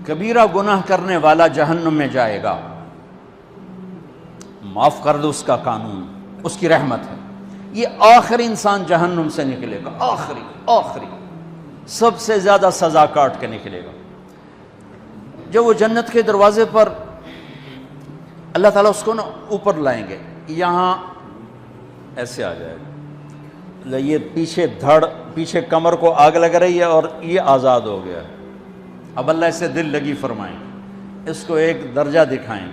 کبیرہ گناہ کرنے والا جہنم میں جائے گا، معاف کر دو، اس کا قانون، اس کی رحمت ہے، یہ آخری انسان جہنم سے نکلے گا، آخری سب سے زیادہ سزا کاٹ کے نکلے گا۔ جب وہ جنت کے دروازے پر اللہ تعالیٰ اس کو نا اوپر لائیں گے، یہاں ایسے آ جائے گا، یہ پیچھے دھڑ، پیچھے کمر کو آگ لگ رہی ہے اور یہ آزاد ہو گیا ہے۔ اب اللہ اسے دل لگی فرمائیں، اس کو ایک درجہ دکھائیں،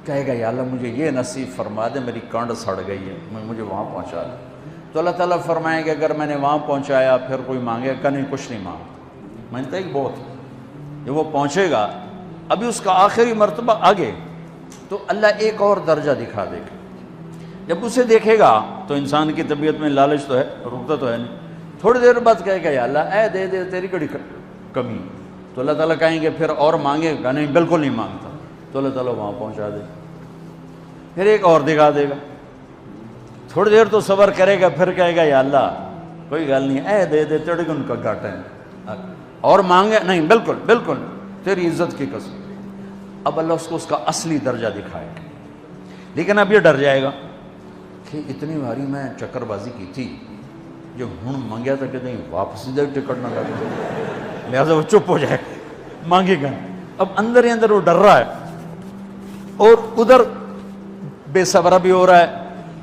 کہے گا یا اللہ مجھے یہ نصیب فرما دے، میری کانڈ سڑ گئی ہے، مجھے وہاں پہنچا دے۔ تو اللہ تعالیٰ فرمائیں گے اگر میں نے وہاں پہنچایا پھر کوئی مانگے کہ نہیں، کچھ نہیں مانگتا، مانتا ہے کہ بہت ہے۔ جب وہ پہنچے گا، ابھی اس کا آخری مرتبہ آگے، تو اللہ ایک اور درجہ دکھا دے گا۔ جب اسے دیکھے گا تو انسان کی طبیعت میں لالچ تو ہے، رکتا تو ہے نہیں، تھوڑی دیر بعد کہے گا یا اللہ اے دے دے، تیری کڑی کمی۔ تو اللہ تعالیٰ کہیں گے پھر اور مانگے گا، نہیں بالکل نہیں مانگتا، تو اللہ تعالیٰ وہاں پہنچا دے، پھر ایک اور دکھا دے گا، تھوڑی دیر تو صبر کرے گا، پھر کہے گا یا اللہ کوئی گل نہیں، اے دے دے، تیری ان کا گھاٹا ہے، اور مانگے، نہیں بالکل تیری عزت کی قسم۔ اب اللہ اس کو اس کا اصلی درجہ دکھائے گا، لیکن اب یہ ڈر جائے گا کہ اتنی باری میں چکر بازی کی تھی، جو ہوں مانگیا تھا کہ نہیں واپس دے، ٹکٹ نہ لگے، لہٰذا وہ چپ ہو جائے گا، مانگے گا۔ اب اندر ہی اندر وہ ڈر رہا ہے، اور ادھر بے صبرہ بھی ہو رہا ہے،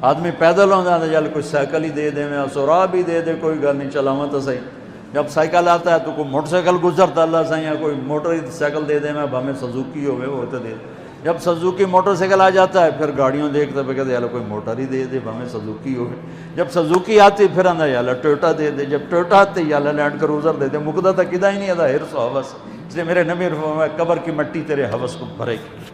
آدمی پیدل ہوتا ہے، چل کوئی سائیکل ہی دے دے، میں سورا بھی دے دے، کوئی گل نہیں، چلاواں تو صحیح۔ جب سائیکل آتا ہے تو کوئی موٹر سائیکل گزرتا اللہ صحیح، یا کوئی موٹر سائیکل دے دے، میں بھامے سزوکی ہوئے وہ تو دے دے۔ جب سزوکی موٹر سائیکل آ جاتا ہے پھر گاڑیوں دیکھتے پہ کہتے یار کوئی موٹر ہی دے دے، بھامے سزوکی ہوئے۔ جب سزوکی آتی پھر آندہ یا اللہ ٹویوٹا دے دے، جب ٹویوٹا آتے یا اللہ لینڈ کروزر دے دے، مقدہ تک کدا ہی نہیں آتا حرص و حوث۔ اس لیے میرے نبی فرمایا قبر کی مٹی تیرے حوث کو بھرے گی۔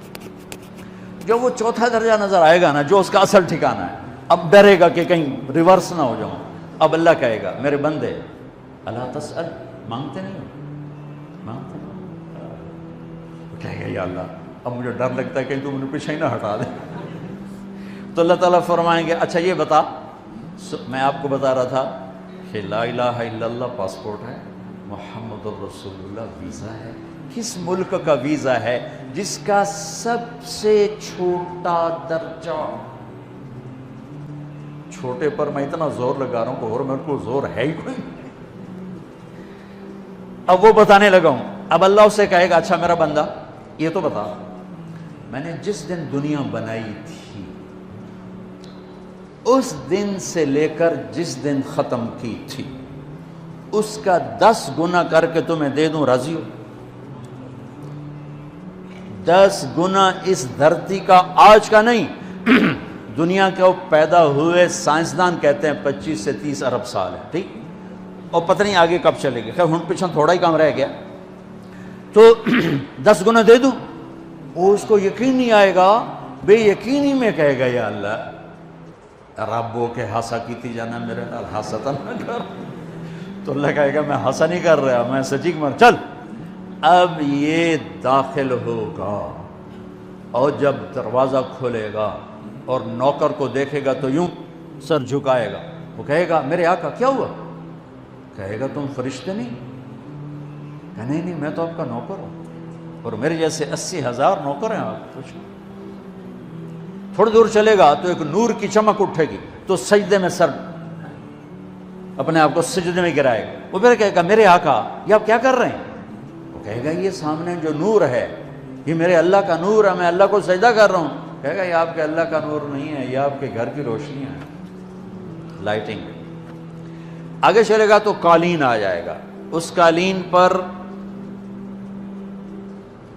جب وہ چوتھا درجہ نظر آئے گا نا، جو اس کا اصل ٹھکانہ ہے، اب ڈرے گا کہ کہیں ریورس نہ ہو جاؤں۔ اب اللہ کہے گا میرے بندے اللہ تسأل، مانگتے نہیں ہو، مانگتے نہیں، کہے گا یا اللہ اب مجھے ڈر لگتا ہے کہ تو مجھے پیچھے ہی نہ ہٹا دے۔ تو اللہ تعالیٰ فرمائیں گے اچھا یہ بتا، میں آپ کو بتا رہا تھا کہ لا الہ الا اللہ پاسپورٹ ہے، محمد الرسول اللہ ویزا ہے۔ کس ملک کا ویزا ہے؟ جس کا سب سے چھوٹا درجہ، چھوٹے پر میں اتنا زور لگا رہا ہوں کہ اور میرے کو زور ہے ہی کوئی۔ اب وہ بتانے لگا ہوں، اب اللہ اسے کہے گا اچھا میرا بندہ یہ تو بتا، میں نے جس دن دنیا بنائی تھی اس دن سے لے کر جس دن ختم کی تھی اس کا 10 گنا کر کے تمہیں دے دوں، راضی ہو؟ 10 گنا اس دھرتی کا، آج کا نہیں، دنیا کے وہ پیدا ہوئے سائنسدان کہتے ہیں 25 سے 30 ارب سال ہے، ٹھیک، اور پتہ نہیں آگے کب چلے گی، خیر ہن پیچھے تھوڑا ہی کام رہ گیا، تو 10 گنا دے دوں؟ وہ اس کو یقین نہیں آئے گا، بے یقینی میں کہے گا یا اللہ ربو کے ہاسا کیتی جانا، میرے نال ہاسا تو نہ کر۔ تو اللہ کہے گا میں ہاسا نہیں کر رہا، میں سچی مر، چل۔ اب یہ داخل ہوگا اور جب دروازہ کھولے گا اور نوکر کو دیکھے گا تو یوں سر جھکائے گا، وہ کہے گا میرے آقا کیا ہوا؟ کہے گا تم فرشتے نہیں؟ کہ نہیں میں تو آپ کا نوکر ہوں، اور میرے جیسے 80,000 نوکر ہیں، آپ کچھ۔ تھوڑی دور چلے گا تو ایک نور کی چمک اٹھے گی تو سجدے میں سر، اپنے آپ کو سجدے میں گرائے گا، وہ پھر کہے گا میرے آقا یہ آپ کیا کر رہے ہیں؟ وہ کہے گا یہ سامنے جو نور ہے یہ میرے اللہ کا نور ہے، میں اللہ کو سجدہ کر رہا ہوں۔ کہے گا یہ آپ کے اللہ کا نور نہیں ہے، یہ آپ کے گھر کی روشنی ہے، لائٹنگ۔ آگے چلے گا تو قالین آ جائے گا، اس قالین پر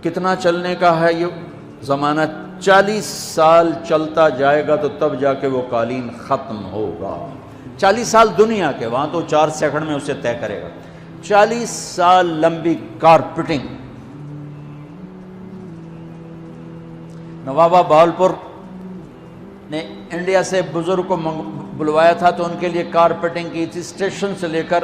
کتنا چلنے کا ہے یہ زمانہ؟ 40 سال چلتا جائے گا تو تب جا کے وہ قالین ختم ہوگا۔ 40 سال دنیا کے، وہاں تو 4 سیکنڈ میں اسے طے کرے گا۔ 40 سال لمبی کارپیٹنگ۔ نوابہ بہاولپور نے انڈیا سے بزرگ کو بلوایا تھا تو ان کے لیے کارپیٹنگ کی تھی، اسٹیشن سے لے کر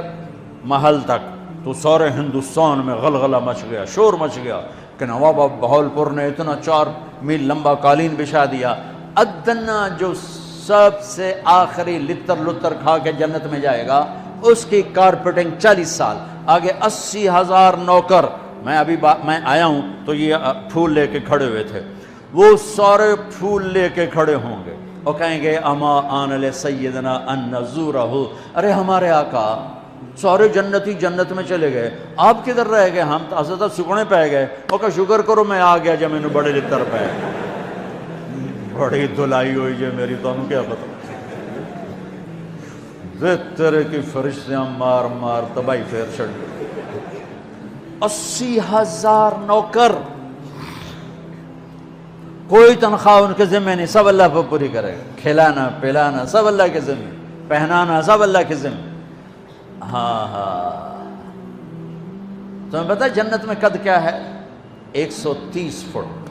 محل تک، تو سارے ہندوستان میں غلغلہ مچ گیا، شور مچ گیا کہ نواب بہاولپور نے اتنا 4 میل لمبا قالین بچھا دیا۔ ادنا جو سب سے آخری لتر لتر کھا کے جنت میں جائے گا اس کی کارپیٹنگ 40 سال، آگے 80,000 نوکر، میں ابھی میں آیا ہوں تو یہ پھول لے کے کھڑے ہوئے تھے، وہ سارے پھول لے کے کھڑے ہوں گے اور کہیں گے اما آن لسیدنا ان نزورہ، ارے ہمارے آقا سارے جنتی جنت میں چلے گئے، آپ کدھر رہ گئے؟ ہم تو اساں سکنے پہ گئے۔ وہ کہا شکر کرو میں آ گیا جب میں نے بڑے لتر پہ بڑی دھلائی ہوئی جے میری، تو انہوں کیا پتا تیرے کی فرشتیاں مار مار تباہی پھیر چھڑ گئے۔ 80,000 نوکر، کوئی تنخواہ ان کے ذمہ نہیں، سب اللہ پر پوری کرے گا، کھلانا پلانا سب اللہ کے ذمہ، پہنانا سب اللہ کے ذمہ۔ ہاں تمہیں پتہ جنت میں قد کیا ہے؟ 130 فٹ،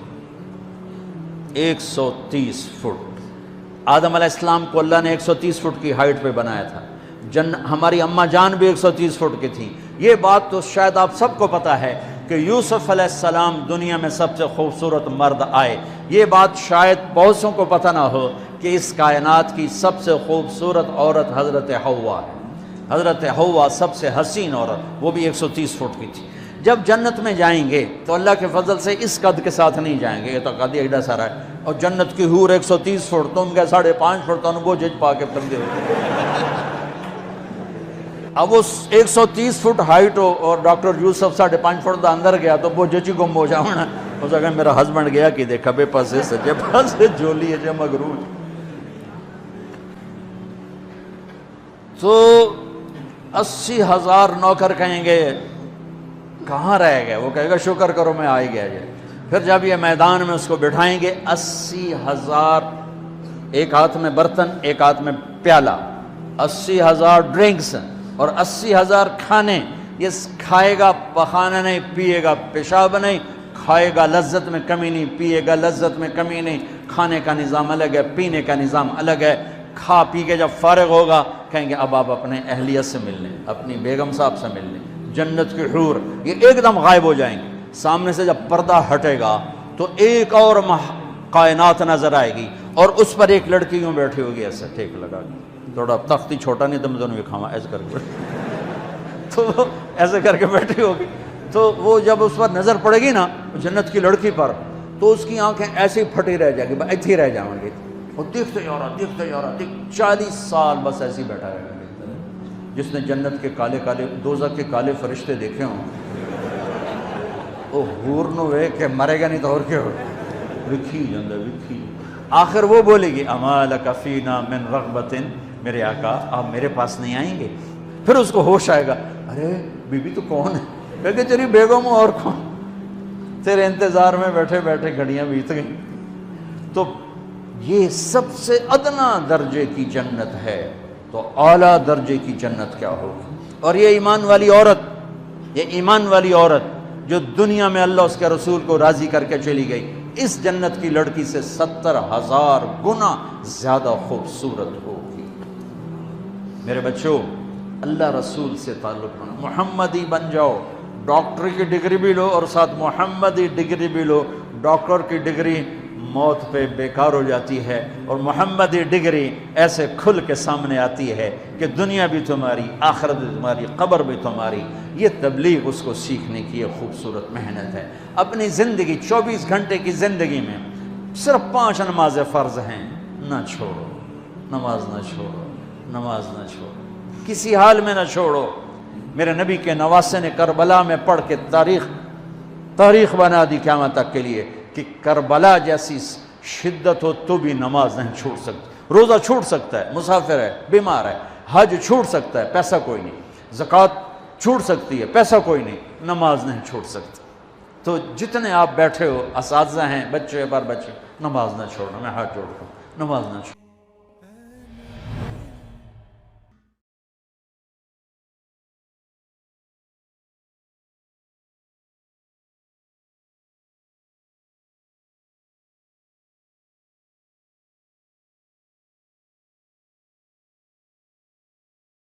130 فٹ۔ آدم علیہ السلام کو اللہ نے 130 فٹ کی ہائٹ پہ بنایا تھا، ہماری اماں جان بھی 130 فٹ کی تھی۔ یہ بات تو شاید آپ سب کو پتہ ہے کہ یوسف علیہ السلام دنیا میں سب سے خوبصورت مرد آئے، یہ بات شاید بہت سوں کو پتہ نہ ہو کہ اس کائنات کی سب سے خوبصورت عورت حضرت حوا ہے۔ حضرت حوا سب سے حسین عورت، وہ بھی 130 فٹ کی تھی۔ جب جنت میں جائیں گے تو اللہ کے فضل سے اس قد کے ساتھ نہیں جائیں گے، یہ تو قد ایڈا سارا ہے، اور جنت کی حور 130 فٹ، تم گئے 5.5 فٹ، تو وہ جج پا کے پردے ہو۔ اب وہ 130 فٹ ہائٹ ہو اور ڈاکٹر یوسف 5.5 فٹ دا اندر گیا تو وہ جچی گم ہو جاؤنا، اس اگر میرا ہسبینڈ گیا کہ دیکھا بے پاسے سجے پاسے جولی ہے جے مغرور۔ تو 80,000 نوکر کہیں گے کہاں رہ گئے؟ وہ کہے گا شکر کرو میں آ ہی گیا جائے۔ پھر جب یہ میدان میں اس کو بٹھائیں گے، 80,000، ایک ہاتھ میں برتن ایک ہاتھ میں پیالہ، 80,000 ڈرنکس اور 80,000 کھانے۔ یہ کھائے گا پخانا نہیں، پیے گا پیشاب نہیں، کھائے گا لذت میں کمی نہیں، پیے گا لذت میں کمی نہیں۔ کھانے کا نظام الگ ہے، پینے کا نظام الگ ہے۔ کھا پی کے جب فارغ ہوگا کہیں گے اب آپ اپنے اہلیت سے مل لیں، اپنی بیگم صاحب سے مل لیں۔ جنت کی حور یہ ایک دم غائب ہو جائیں گے، سامنے سے جب پردہ ہٹے گا تو ایک اور کائنات نظر آئے گی، اور اس پر ایک لڑکی یوں بیٹھی ہوگی ایسے ٹھیک لگا کے، تھوڑا تختی چھوٹا نہیں تم دونوں بھی کھاوا ایسے کر کے تو وہ ایسے کر کے بیٹھی ہوگی، تو وہ جب اس پر نظر پڑے گی نا جنت کی لڑکی پر، تو اس کی آنکھیں ایسی پھٹی رہ جائیں گی، ایتھی رہ جائیں گی، وہ دیکھتے جا رہا 40 سال بس ایسے ہی بیٹھا رہے گا۔ جس نے جنت کے کالے کالے دوزخ کے کالے فرشتے دیکھے ہوں وہ حور نو وے کہ مرے گا نہیں تو اور کیا ہو، وکھی جندہ وکھی۔ آخر وہ بولے گی اما لک فینا من رغبت، میرے آقا آپ میرے پاس نہیں آئیں گے؟ پھر اس کو ہوش آئے گا، ارے بی بی تو کون ہے؟ کہے تیری بیگم اور کون، تیرے انتظار میں بیٹھے بیٹھے گھڑیاں بیت گئیں۔ تو یہ سب سے ادنا درجے کی جنت ہے، تو اعلیٰ درجے کی جنت کیا ہوگی؟ اور یہ ایمان والی عورت، یہ ایمان والی عورت جو دنیا میں اللہ اس کے رسول کو راضی کر کے چلی گئی، اس جنت کی لڑکی سے 70,000 گنا زیادہ خوبصورت ہوگی۔ میرے بچوں، اللہ رسول سے تعلق بنا، محمدی بن جاؤ، ڈاکٹر کی ڈگری بھی لو اور ساتھ محمدی ڈگری بھی لو۔ ڈاکٹر کی ڈگری موت پہ بیکار ہو جاتی ہے، اور محمدی ڈگری ایسے کھل کے سامنے آتی ہے کہ دنیا بھی تمہاری، آخرت بھی تمہاری، قبر بھی تمہاری۔ یہ تبلیغ اس کو سیکھنے کی ایک خوبصورت محنت ہے۔ اپنی زندگی 24 گھنٹے کی زندگی میں صرف 5 نمازیں فرض ہیں، نہ چھوڑو، نماز نہ چھوڑو، نماز نہ چھوڑو، کسی حال میں نہ چھوڑو۔ میرے نبی کے نواسے نے کربلا میں پڑھ کے تاریخ بنا دی قیامت تک کے لیے کہ کربلا جیسی شدت ہو تو بھی نماز نہیں چھوڑ سکتی۔ روزہ چھوٹ سکتا ہے، مسافر ہے، بیمار ہے، حج چھوٹ سکتا ہے، پیسہ کوئی نہیں، زکوٰۃ چھوٹ سکتی ہے، پیسہ کوئی نہیں، نماز نہیں چھوڑ سکتا۔ تو جتنے آپ بیٹھے ہو، اساتذہ ہیں، بچے بار بچے، نماز نہ چھوڑنا، میں ہاتھ جوڑتا ہوں، نماز نہ چھوڑنا۔